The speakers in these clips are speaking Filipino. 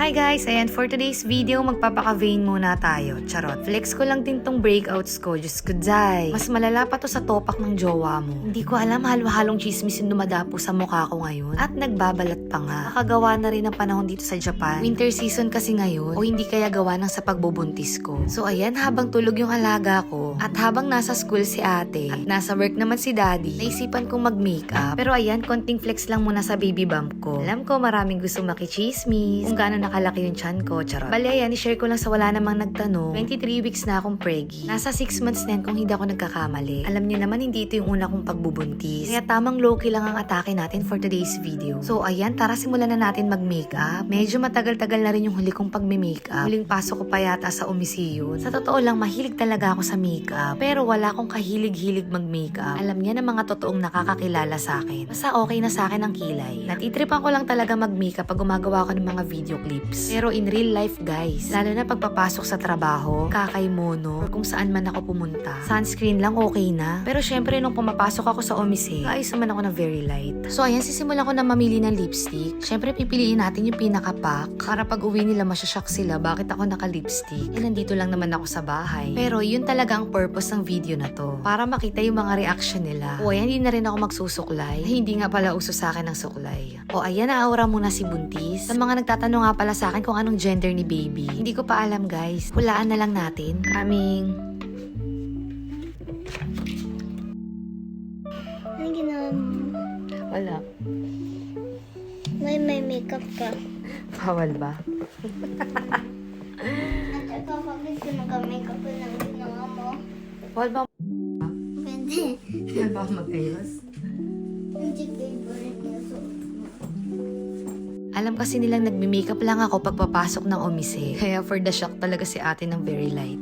Hi guys! Ayan, for today's video, magpapaka-vain muna tayo. Charot. Flex ko lang din tong breakouts ko. Diyos ko, Jai. Mas malala pa to sa topak ng jowa mo. Hindi ko alam, halo-halong chismis yung dumadapo sa mukha ko ngayon. At nagbabalat pa nga. Nakagawa na rin ng panahon dito sa Japan. Winter season kasi ngayon. O hindi kaya gawa ng sa pagbubuntis ko. So ayan, habang tulog yung alaga ko. At habang nasa school si ate. At nasa work naman si daddy. Naisipan kong mag-makeup. Pero ayan, konting flex lang muna sa baby bump ko. Alam ko, maraming gusto makichismis. Kung gaano nakalaki yung chan ko, charot. Bali, ayan, i-share ko lang sa wala namang nagtanong. 23 weeks na akong preggy. Nasa 6 months na yan kung hindi ako nagkakamali. Alam niyo naman, hindi ito yung una kong pagbubuntis. Kaya tamang low-key lang ang atake natin for today's video. So, ayan, tara simulan na natin mag-makeup. Medyo matagal-tagal na rin yung huli kong pag-makeup. Huling pasok ko pa yata sa Omisiyon. Sa totoo lang, mahilig talaga ako sa makeup. Pero wala akong kahilig-hilig mag-makeup. Alam niya na mga totoong nakakakilala sa akin. Basta okay na sa akin ang kilay. Natitripan ko lang talaga mag-makeup pag gumagawa ko ng mga video clips. Pero in real life, guys, lalo na pagpapasok sa trabaho, kakaymono, or kung saan man ako pumunta, sunscreen lang okay na. Pero syempre, nung pumapasok ako sa Omise, ayos naman ako na very light. So ayan, sisimulan ko na mamili ng lipstick. Syempre, pipiliin natin yung pinaka-pack para pag uwi nila masyashock sila bakit ako naka-lipstick. Eh, nandito lang naman ako sa bahay. Pero yun talaga ang purpose ng video na to. Para makita yung mga reaction nila. O ayan, hindi na rin ako magsusuklay. Hindi nga pala uso sa akin ang suklay. O ayan, naaura muna si Buntis. Sa mga nagtatanong nga pala sa akin kung anong gender ni baby. Hindi ko pa alam, guys. Hulaan na lang natin. Coming. Ano ginawa mo? Wala. May makeup ka. Bawal ba? At ikaw, bakit ka nag-makeup ka ng ginawa mo? Bawal ba? Pwede. Bawal ba mag-ayos? Hindi favorite niya suot mo. Alam kasi nilang nagme-makeup lang ako pagpapasok ng Omise. Kaya for the shock talaga si ate ng very light.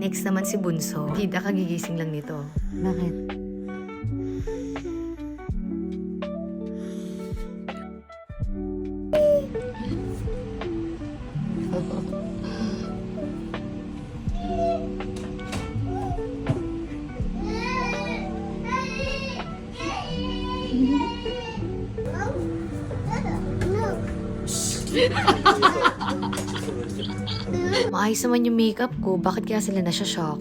Next naman si Bunso. Hindi kagigising lang nito. Bakit? Maayos naman yung makeup ko. Bakit kaya sila nasya-shock?